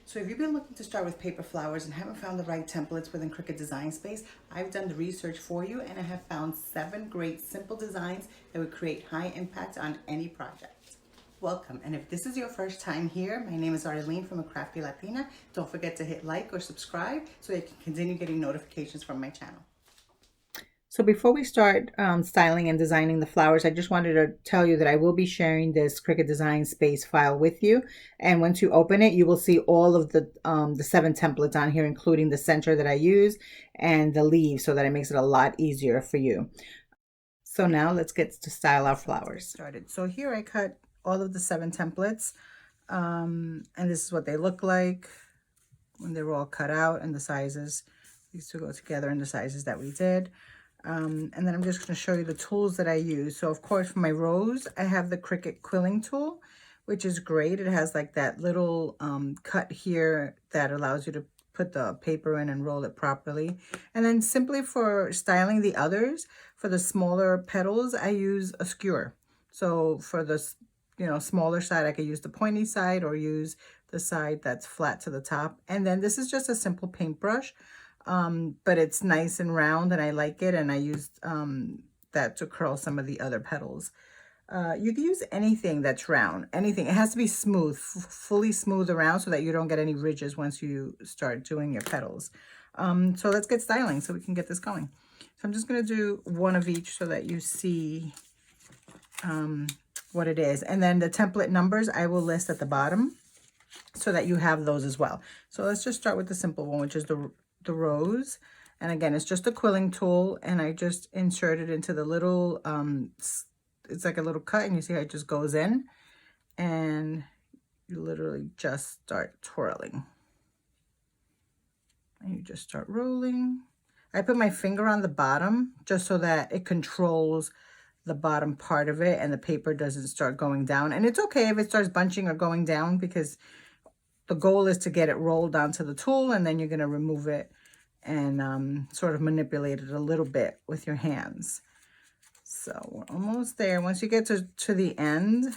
So if you've been looking to start with paper flowers and haven't found the right templates within Cricut Design Space, I've done the research for you and I have found 7 great simple designs that would create high impact on any project. Welcome, and if this is your first time here, my name is Arlene from ACRAFTYLATINA. Don't forget to hit like or subscribe so that you can continue getting notifications from my channel. So before we start styling and designing the flowers, I just wanted to tell you that I will be sharing this Cricut Design Space file with you. And once you open it, you will see all of the 7 templates on here, including the center that I use and the leaves, so that it makes it a lot easier for you. So now let's get to style our flowers. Started. So here I cut all of the 7 templates, and this is what they look like when they were all cut out, and the sizes. These two go together in the sizes that we did. And then I'm just going to show you the tools that I use. So of course for my rose, I have the Cricut quilling tool, which is great. It has like that little cut here that allows you to put the paper in and roll it properly. And then simply for styling the others, for the smaller petals, I use a skewer. So for the smaller side, I could use the pointy side or use the side that's flat to the top. And then this is just a simple paintbrush. But it's nice and round and I like it, and I used that to curl some of the other petals. You can use anything that's round, anything. It has to be smooth, fully smooth around so that you don't get any ridges once you start doing your petals. So let's get styling so we can get this going. So I'm just going to do one of each so that you see what it is. And then the template numbers I will list at the bottom so that you have those as well. So let's just start with the simple one, which is the rose. And again, it's just a quilling tool, and I just insert it into the little it's like a little cut, and you see how it just goes in, and you literally just start twirling, and you just start rolling. I put my finger on the bottom just so that it controls the bottom part of it and the paper doesn't start going down. And it's okay if it starts bunching or going down, because the goal is to get it rolled onto the tool, and then you're going to remove it and sort of manipulate it a little bit with your hands. So we're almost there. Once you get to the end,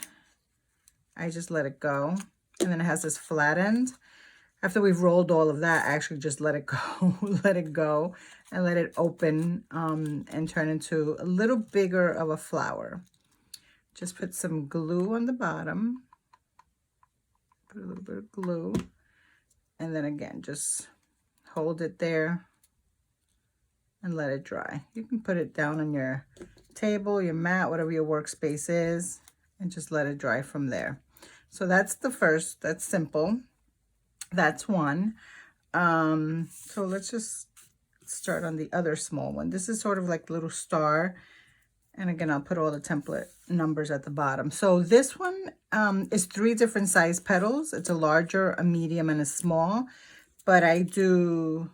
I just let it go. And then it has this flat end. After we've rolled all of that, I actually just let it go, let it go, and let it open and turn into a little bigger of a flower. Just put some glue on the bottom. Put a little bit of glue, and then again, just hold it there and let it dry. You can put it down on your table, your mat, whatever your workspace is, and just let it dry from there. So that's the first. That's simple. That's one. So let's just start on the other small one. This is sort of like a little star. And again, I'll put all the template numbers at the bottom. So this one is 3 different size petals. It's a larger, a medium, and a small. But I do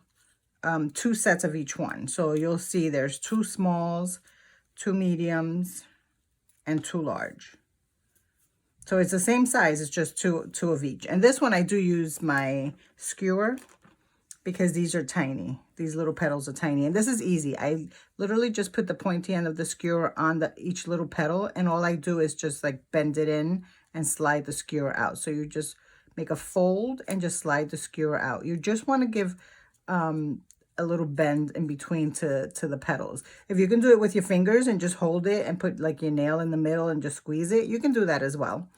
2 sets of each one. So you'll see there's 2 smalls, 2 mediums, and 2 large. So it's the same size. It's just two of each. And this one I do use my skewer, because these are tiny. These little petals are tiny. And this is easy. I literally just put the pointy end of the skewer on each little petal. And all I do is just like bend it in and slide the skewer out. So you just make a fold and just slide the skewer out. You just want to give a little bend in between to the petals. If you can do it with your fingers and just hold it and put like your nail in the middle and just squeeze it, you can do that as well.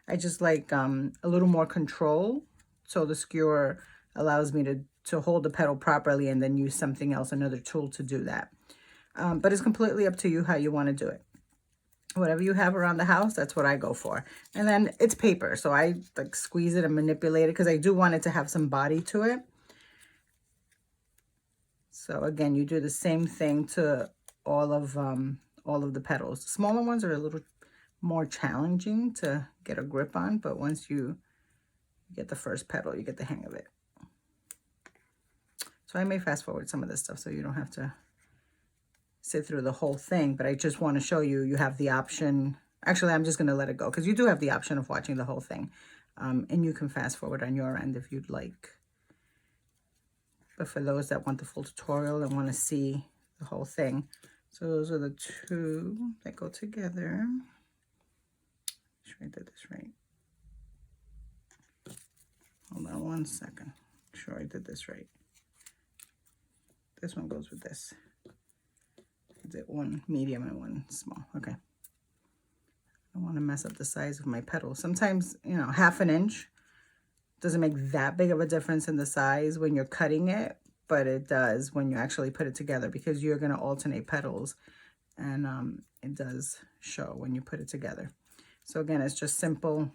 I just like a little more control. So the skewer allows me to hold the petal properly and then use something else, another tool to do that. But it's completely up to you how you want to do it. Whatever you have around the house, that's what I go for. And then it's paper, so I like squeeze it and manipulate it because I do want it to have some body to it. So again, you do the same thing to all of the petals. The smaller ones are a little more challenging to get a grip on, but once you get the first petal, you get the hang of it. So I may fast forward some of this stuff so you don't have to sit through the whole thing, but I just want to show you, you have the option. Actually, I'm just going to let it go because you do have the option of watching the whole thing. And you can fast forward on your end if you'd like. But for those that want the full tutorial and want to see the whole thing. So those are the 2 that go together. Make sure I did this right. Hold on one second. Make sure I did this right. This one goes with this. I did one medium and one small. Okay. I don't want to mess up the size of my petals. Sometimes, you know, 1/2 inch doesn't make that big of a difference in the size when you're cutting it, but it does when you actually put it together, because you're going to alternate petals, and it does show when you put it together. So again, it's just simple.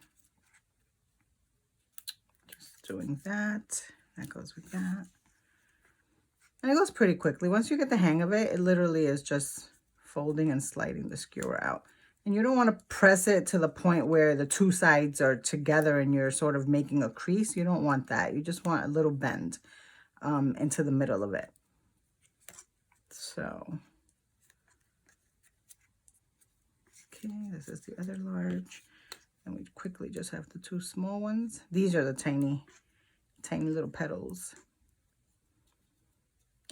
Just doing that. That goes with that. And it goes pretty quickly. Once you get the hang of it, it literally is just folding and sliding the skewer out. And you don't want to press it to the point where the two sides are together and you're sort of making a crease. You don't want that. You just want a little bend into the middle of it. So, okay, this is the other large. And we quickly just have the 2 small ones. These are the tiny, tiny little petals.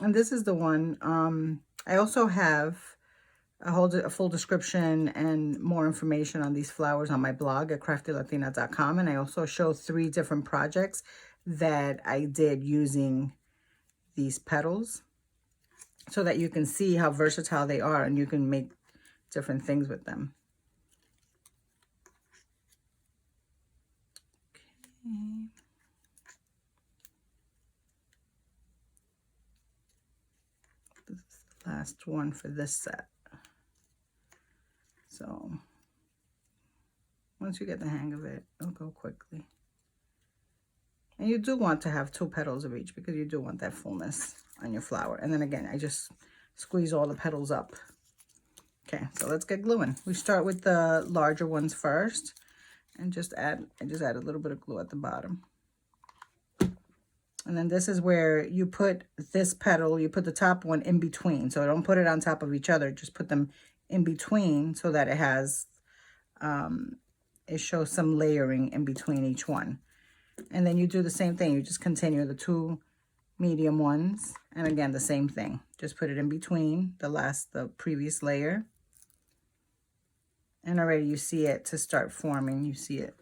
And this is the one, I also have a full description and more information on these flowers on my blog at ACRAFTYLATINA.com. And I also show 3 different projects that I did using these petals, so that you can see how versatile they are and you can make different things with them. Okay. This is the last one for this set. So once you get the hang of it, it'll go quickly. And you do want to have 2 petals of each, because you do want that fullness on your flower. And then again, I just squeeze all the petals up. Okay, so let's get gluing. We start with the larger ones first, and I just add a little bit of glue at the bottom. And then this is where you put this petal, you put the top one in between. So don't put it on top of each other, just put them in between, so that it has, it shows some layering in between each one. And then you do the same thing. You just continue the 2 medium ones. And again, the same thing. Just put it in between the previous layer. And already you see it to start forming. You see it.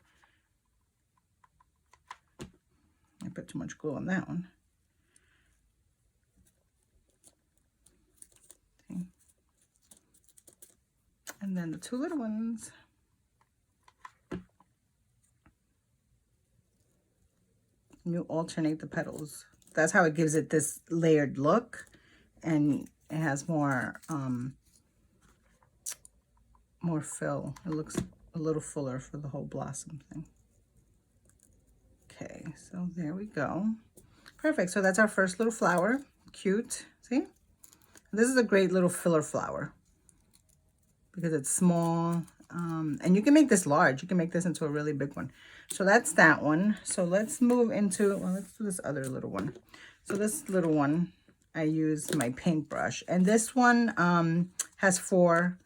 I put too much glue on that one. Okay. And then the 2 little ones. You alternate the petals. That's how it gives it this layered look, and it has more fill. It looks a little fuller for the whole blossom thing. Okay, so there we go. Perfect. So that's our first little flower. Cute. See? This is a great little filler flower because it's small. And you can make this large. You can make this into a really big one. So that's that one. So let's move into, well, let's do this other little one. So this little one, I use my paintbrush. And this one has four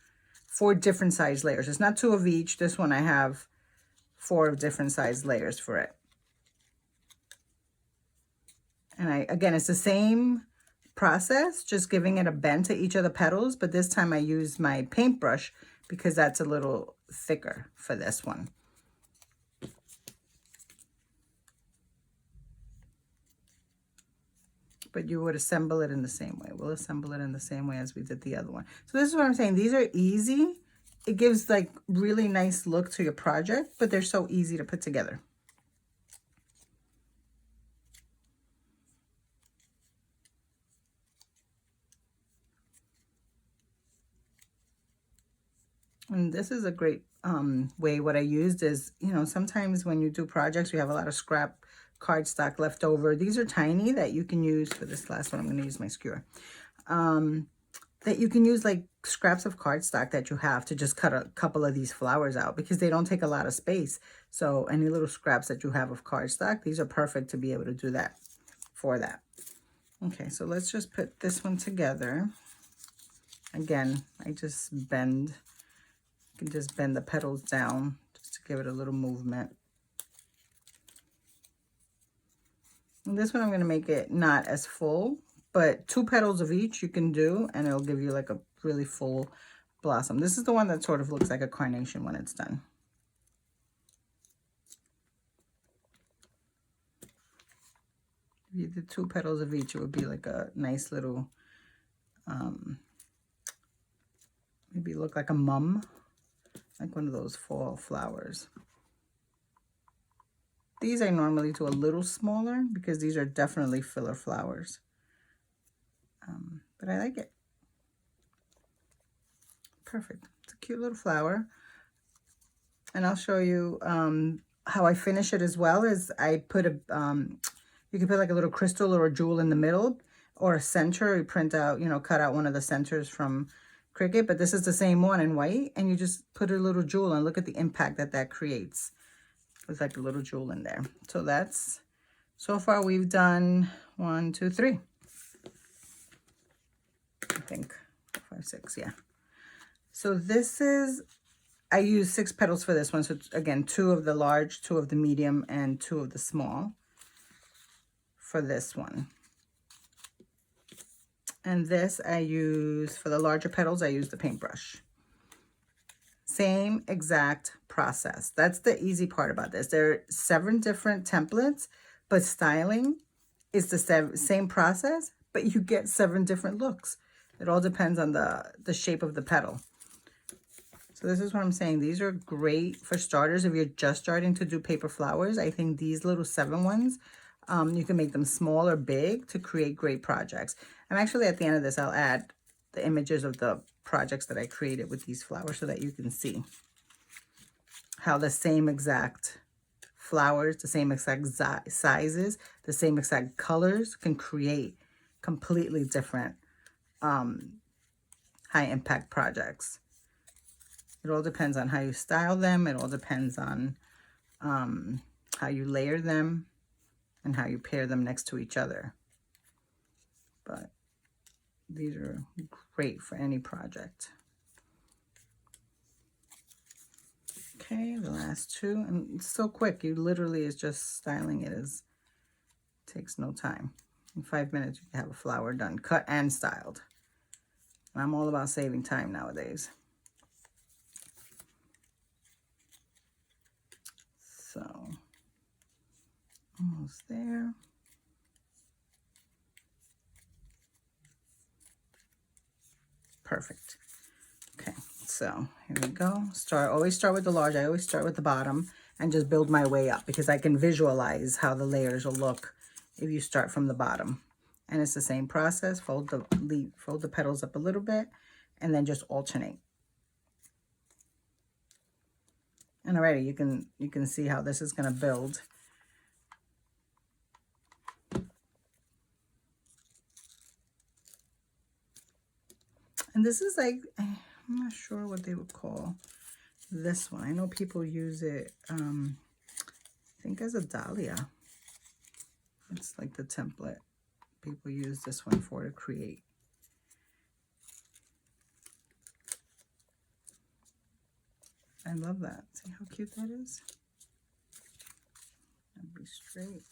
different size layers. It's not 2 of each. This one I have 4 different size layers for it. And again, it's the same process, just giving it a bend to each of the petals. But this time I use my paintbrush because that's a little thicker for this one. But you would assemble it in the same way. We'll assemble it in the same way as we did the other one. So this is what I'm saying. These are easy. It gives like really nice look to your project, but they're so easy to put together. And this is a great way. What I used is, you know, sometimes when you do projects, you have a lot of scrap cardstock left over. These are tiny that you can use for this last one. I'm going to use my skewer. That you can use like scraps of cardstock that you have to just cut a couple of these flowers out because they don't take a lot of space. So any little scraps that you have of cardstock, these are perfect to be able to do that for that. Okay, so let's just put this one together. Again, I just bend. You can just bend the petals down just to give it a little movement. And this one I'm going to make it not as full, but 2 petals of each you can do, and it'll give you like a really full blossom. This is the one that sort of looks like a carnation when it's done. If you did 2 petals of each, it would be like a nice little, maybe look like a mum, like one of those fall flowers. These I normally do a little smaller because these are definitely filler flowers. But I like it. Perfect. It's a cute little flower. And I'll show you how I finish it as well. Is I put a, you can put like a little crystal or a jewel in the middle, or a center. You print out, you know, cut out one of the centers from Cricut, but this is the same one in white, and you just put a little jewel and look at the impact that that creates with like a little jewel in there. So that's, so far we've done 1, 2, 3. I think 4, 5, 6, yeah. So this is, I use 6 petals for this one. So again, 2 of the large, 2 of the medium, and 2 of the small for this one. And this I use, for the larger petals, I use the paintbrush. Same exact process. That's the easy part about this. There are 7 different templates, but styling is the same process, but you get 7 different looks. It all depends on the shape of the petal. So this is what I'm saying. These are great for starters. If you're just starting to do paper flowers, I think these little 7 ones, you can make them small or big to create great projects. And actually at the end of this, I'll add the images of the projects that I created with these flowers so that you can see how the same exact flowers, the same exact sizes, the same exact colors can create completely different high impact projects. It all depends on how you style them. It all depends on how you layer them and how you pair them next to each other. But these are great for any project. Okay, the last 2, and it's so quick. You literally is just styling it. Takes no time. In 5 minutes, you can have a flower done, cut and styled. And I'm all about saving time nowadays. So, almost there. Perfect. Okay, so here we go. Always start with the large. I always start with the bottom and just build my way up because I can visualize how the layers will look if you start from the bottom. And it's the same process. Fold the petals up a little bit and then just alternate. And already you can see how this is going to build. And this is like, I'm not sure what they would call this one. I know people use it, I think as a dahlia. It's like the template people use this one for to create. I love that. See how cute that is? That'd be straight.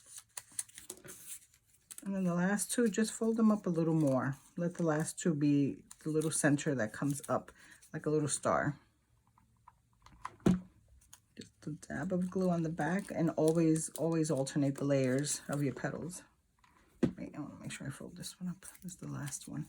And then the last 2, just fold them up a little more. Let the last 2 be the little center that comes up like a little star. Just a dab of glue on the back, and always alternate the layers of your petals. Wait, I want to make sure I fold this one up. This is the last one.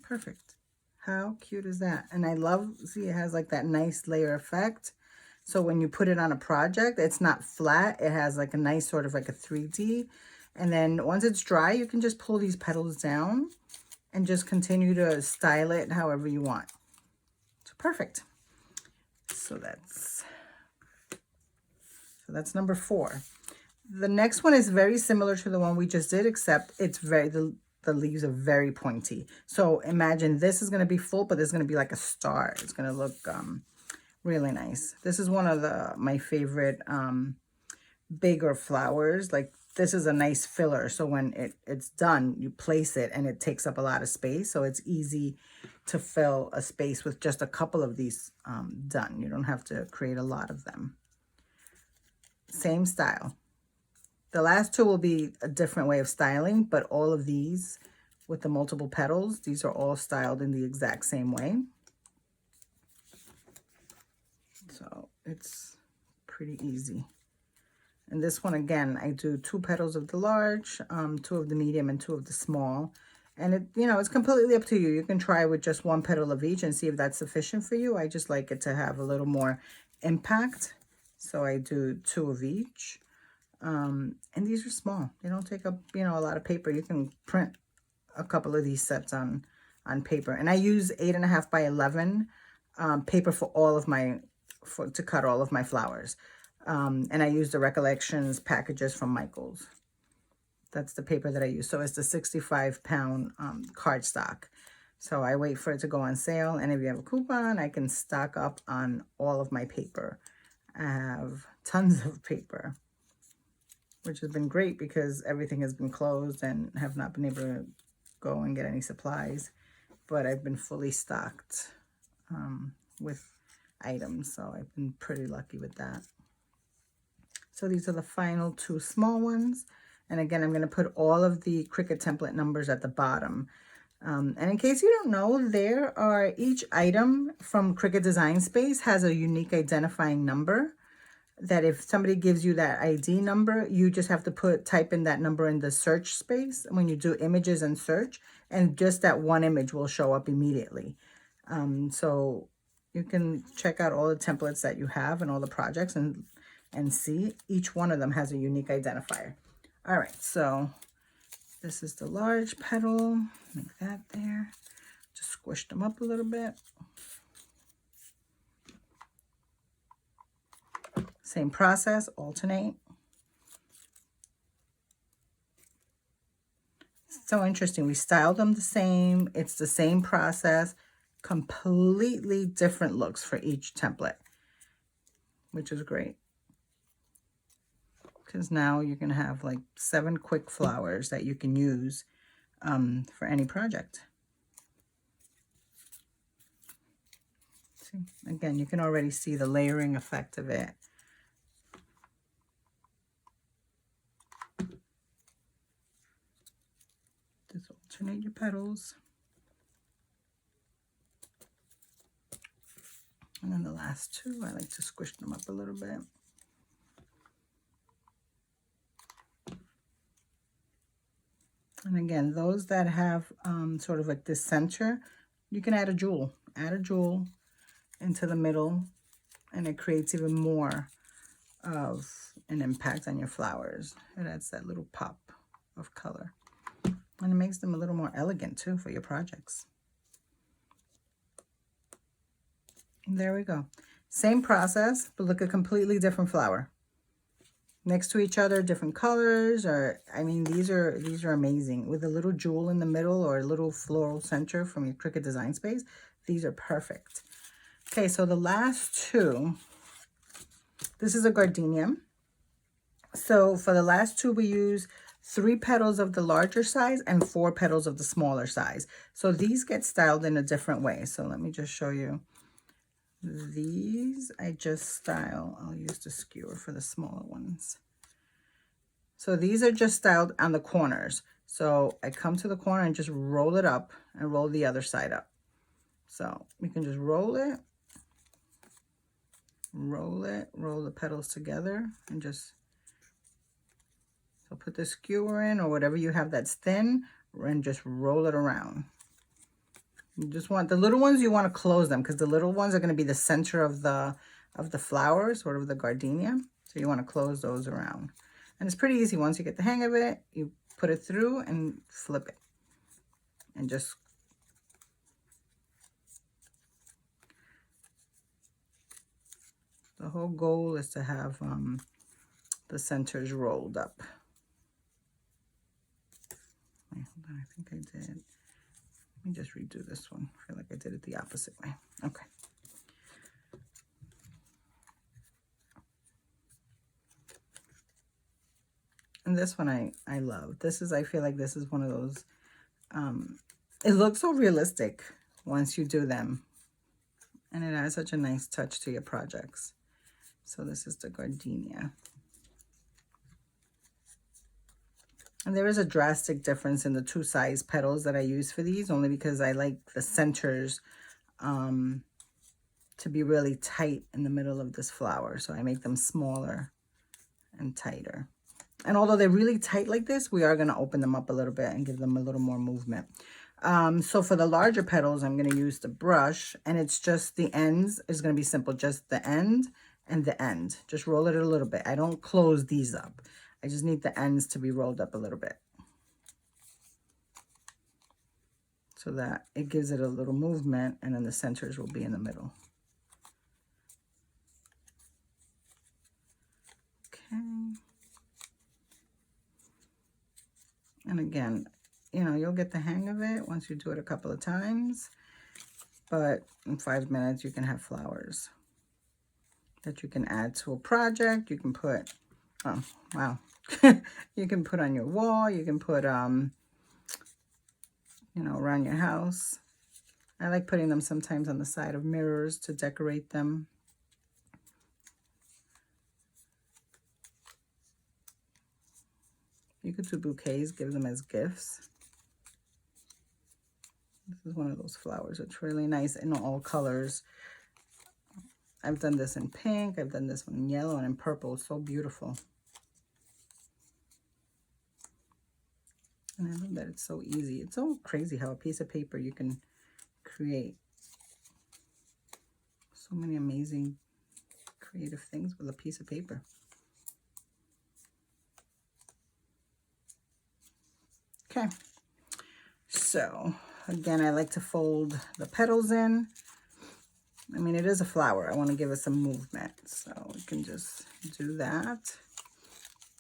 Perfect. How cute is that? And I love, see, it has like that nice layer effect. So when you put it on a project, it's not flat. It has like a nice sort of like a 3D. And then once it's dry, you can just pull these petals down and just continue to style it however you want. So perfect. So that's number 4. The next one is very similar to the one we just did, except it's the leaves are very pointy. So imagine this is going to be full, but there's going to be like a star. It's going to look really nice. This is one of my favorite bigger flowers. Like this is a nice filler. So when it's done, you place it and it takes up a lot of space. So it's easy to fill a space with just a couple of these done. You don't have to create a lot of them. Same style. The last two will be a different way of styling, but all of these with the multiple petals, these are all styled in the exact same way. So it's pretty easy. And this one, again, I do 2 petals of the large, 2 of the medium, and 2 of the small. And it, you know, it's completely up to you. You can try with just 1 petal of each and see if that's sufficient for you. I just like it to have a little more impact. So I do 2 of each. And these are small. They don't take up, you know, a lot of paper. You can print a couple of these sets on paper. And I use 8.5 by 11 paper for all of my, to cut all of my flowers. And I use the Recollections packages from Michael's. That's the paper that I use. So it's the 65-pound cardstock. So I wait for it to go on sale. And if you have a coupon, I can stock up on all of my paper. I have tons of paper, which has been great because everything has been closed and have not been able to go and get any supplies. But I've been fully stocked with items. So I've been pretty lucky with that. So these are the final 2 small ones. And again, I'm going to put all of the Cricut template numbers at the bottom. And in case you don't know, there are, each item from Cricut Design Space has a unique identifying number that if somebody gives you that ID number, you just have to type in that number in the search space when you do images and search, and just that one image will show up immediately. So you can check out all the templates that you have and all the projects and see each one of them has a unique identifier. All right, so this is the large petal, like that there. Just squish them up a little bit. Same process, alternate. So interesting, we styled them the same. It's the same process, completely different looks for each template, which is great. Because now you're going to have like 7 quick flowers that you can use for any project. See, again, you can already see the layering effect of it. Just alternate your petals. And then the last 2, I like to squish them up a little bit. And again, those that have sort of like this center, you can add a jewel. Add a jewel into the middle, and it creates even more of an impact on your flowers. It adds that little pop of color. And it makes them a little more elegant too for your projects. And there we go. Same process, but look, a completely different flower. Next to each other, different colors, or I mean, these are amazing. With a little jewel in the middle or a little floral center from your Cricut Design Space, these are perfect. Okay, so the last 2, this is a gardenia. So for the last 2, we use 3 petals of the larger size and 4 petals of the smaller size. So these get styled in a different way. So let me just show you. These I just style. I'll use the skewer for the smaller ones. So these are just styled on the corners. So I come to the corner and just roll it up and roll the other side up. So we can just roll it, roll the petals together, and just, so put the skewer in or whatever you have that's thin and just roll it around. You just want the little ones, you want to close them because the little ones are going to be the center of the flower, sort of the gardenia. So you want to close those around. And it's pretty easy. Once you get the hang of it, you put it through and flip it. And just the whole goal is to have the centers rolled up. Wait, hold on, I think I did. Let me just redo this one. I feel like I did it the opposite way. Okay. And this one I love. This is, I feel like this is one of those, it looks so realistic once you do them. And it adds such a nice touch to your projects. So this is the gardenia. And there is a drastic difference in the two size petals that I use for these, only because I like the centers to be really tight in the middle of this flower. So I make them smaller and tighter. And although they're really tight like this, we are going to open them up a little bit and give them a little more movement. So for the larger petals, I'm going to use the brush, and it's just the ends is going to be simple, just the end and the end. Just roll it a little bit. I don't close these up. I just need the ends to be rolled up a little bit so that it gives it a little movement, and then the centers will be in the middle. Okay. And again, you know, you'll get the hang of it once you do it a couple of times, but in 5 minutes you can have flowers that you can add to a project. You can put, oh, wow. You can put on your wall. You can put, you know, around your house. I like putting them sometimes on the side of mirrors to decorate them. You could do bouquets, give them as gifts. This is one of those flowers. It's really nice in all colors. I've done this in pink. I've done this one in yellow and in purple. It's so beautiful. And I love that it's so easy. It's so crazy how a piece of paper you can create so many amazing creative things with a piece of paper. Okay, so again, I like to fold the petals in. I mean, it is a flower. I want to give it some movement, so we can just do that.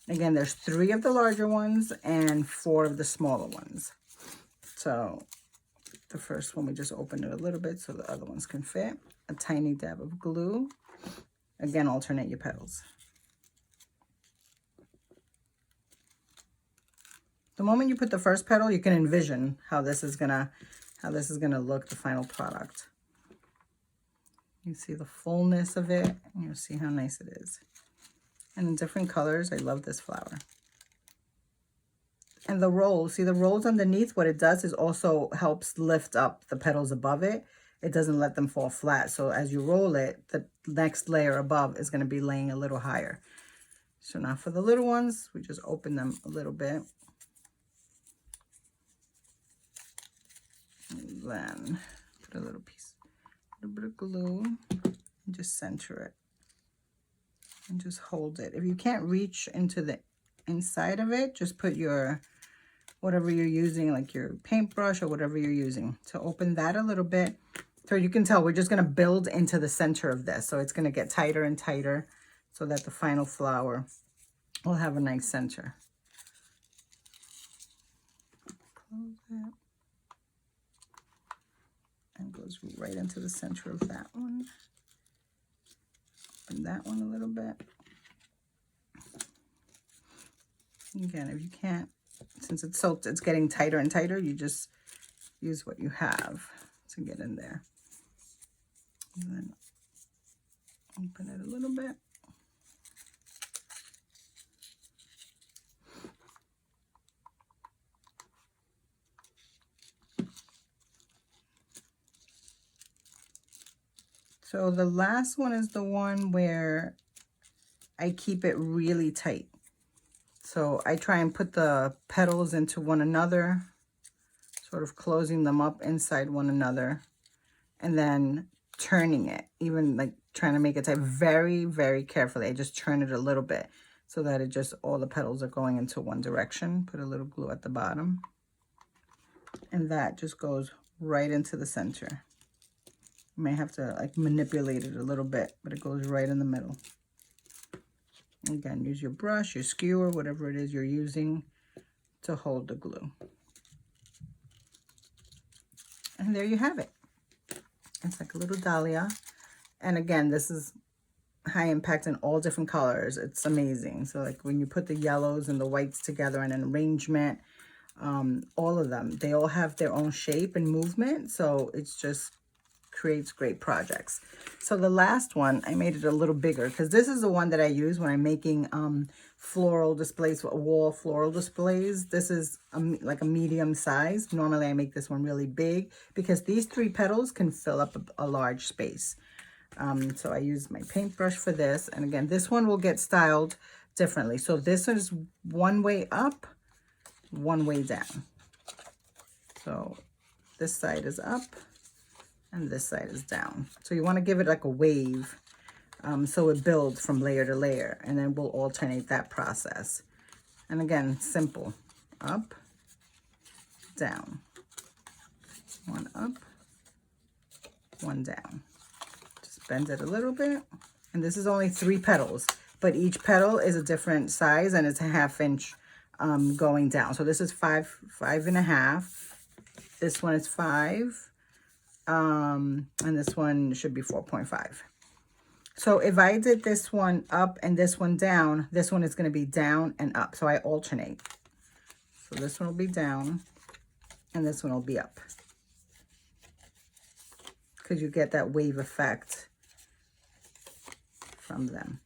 Again, there's 3 of the larger ones and 4 of the smaller ones. So the first one, we just open it a little bit so the other ones can fit. A tiny dab of glue. Again, alternate your petals. The moment you put the first petal, you can envision how this is gonna look, the final product. You see the fullness of it, and you'll see how nice it is. And in different colors, I love this flower. And the rolls, see the rolls underneath, what it does is also helps lift up the petals above it. It doesn't let them fall flat. So as you roll it, the next layer above is gonna be laying a little higher. So now for the little ones, we just open them a little bit. And then put a little bit of glue, and just center it. And just hold it. If you can't reach into the inside of it, just put your, whatever you're using, like your paintbrush or whatever you're using, to open that a little bit. So you can tell we're just going to build into the center of this. So it's going to get tighter and tighter so that the final flower will have a nice center. Close it. And goes right into the center of that one. Open that one a little bit. Again, if you can't, since it's getting tighter and tighter, you just use what you have to get in there. And then open it a little bit. So the last one is the one where I keep it really tight. So I try and put the petals into one another, sort of closing them up inside one another, and then turning it, even like trying to make it tight very, very carefully. I just turn it a little bit so that it just, all the petals are going into one direction. Put a little glue at the bottom. And that just goes right into the center. You may have to like manipulate it a little bit, but it goes right in the middle. Again, use your brush, your skewer, whatever it is you're using to hold the glue. And there you have it. It's like a little dahlia. And again, this is high impact in all different colors. It's amazing. So like when you put the yellows and the whites together in an arrangement, all of them, they all have their own shape and movement. So it's just creates great projects. So the last one, I made it a little bigger because this is the one that I use when I'm making floral displays, wall floral displays. This is like a medium size. Normally I make this one really big because these 3 petals can fill up a large space. So I use my paintbrush for this. And again, this one will get styled differently. So this is one way up, one way down. So this side is up and this side is down. So you want to give it like a wave so it builds from layer to layer, and then we'll alternate that process. And again, simple. Up, down. One up, one down. Just bend it a little bit. And this is only 3 petals, but each petal is a different size and it's a 1/2 inch going down. So this is 5.5. This one is 5. And this one should be 4.5. So if I did this one up and this one down, this one is going to be down and up. So I alternate. So this one will be down and this one will be up. Because you get that wave effect from them.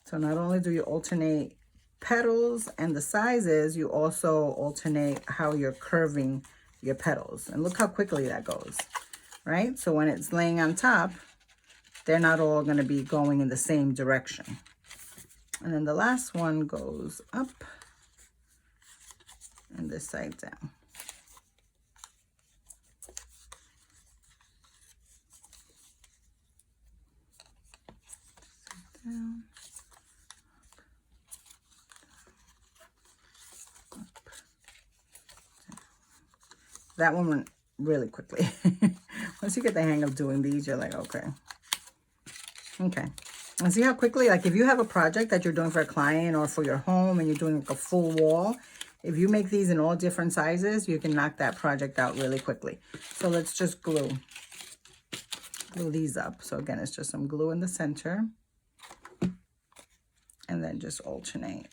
So not only do you alternate petals and the sizes, you also alternate how you're curving your petals. And look how quickly that goes, right? So when it's laying on top, they're not all going to be going in the same direction. And then the last one goes up and this side down. Down. That one went really quickly. Once you get the hang of doing these, you're like, okay. Okay. And see how quickly, like if you have a project that you're doing for a client or for your home and you're doing like a full wall, if you make these in all different sizes, you can knock that project out really quickly. So let's just glue these up. So again, it's just some glue in the center. And then just alternate.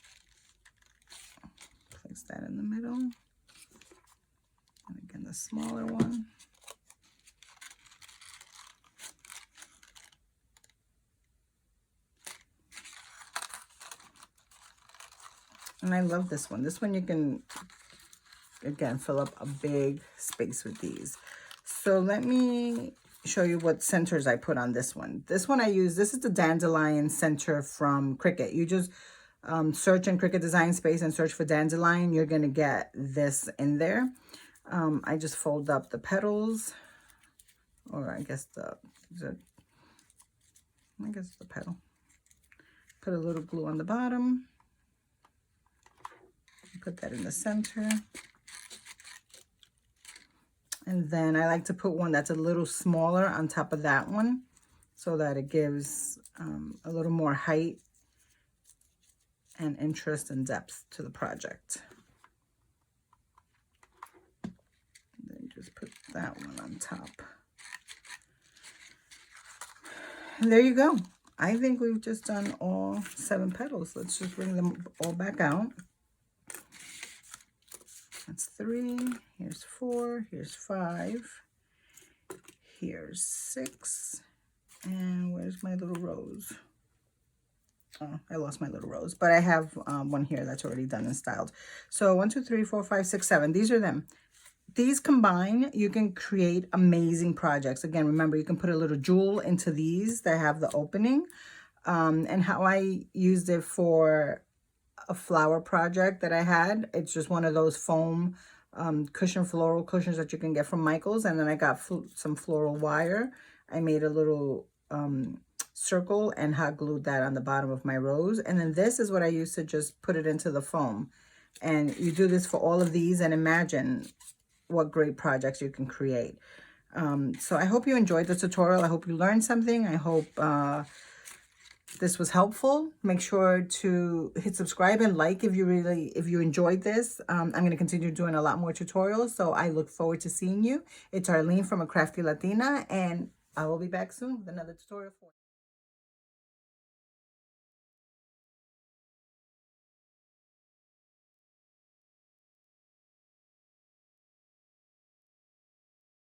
Place that in the middle. And again, the smaller one. And I love this one. This one you can, again, fill up a big space with these. So let me show you what centers I put on this one. This one I use, this is the Dandelion Center from Cricut. You just search in Cricut Design Space and search for Dandelion. You're going to get this in there. I just fold up the petals, or I guess the petal. Put a little glue on the bottom. Put that in the center. And then I like to put one that's a little smaller on top of that one so that it gives a little more height and interest and depth to the project. And then just put that one on top. And there you go. I think we've just done all 7 petals. Let's just bring them all back out. That's 3, here's 4, here's 5, here's 6, and where's my little rose? Oh, I lost my little rose, but I have one here that's already done and styled. So 1, 2, 3, 4, 5, 6, 7, these are them. These combine, you can create amazing projects. Again, remember, you can put a little jewel into these that have the opening. And how I used it for a flower project that I had. It's just one of those foam floral cushions that you can get from Michael's. And then I got some floral wire. I made a little circle and hot glued that on the bottom of my rose. And then this is what I used to just put it into the foam. And you do this for all of these and imagine what great projects you can create. So I hope you enjoyed the tutorial. I hope you learned something. I hope this was helpful. Make sure to hit subscribe and like if you enjoyed this. I'm going to continue doing a lot more tutorials, so I look forward to seeing you. It's Arlene from A Crafty Latina, and I will be back soon with another tutorial for you.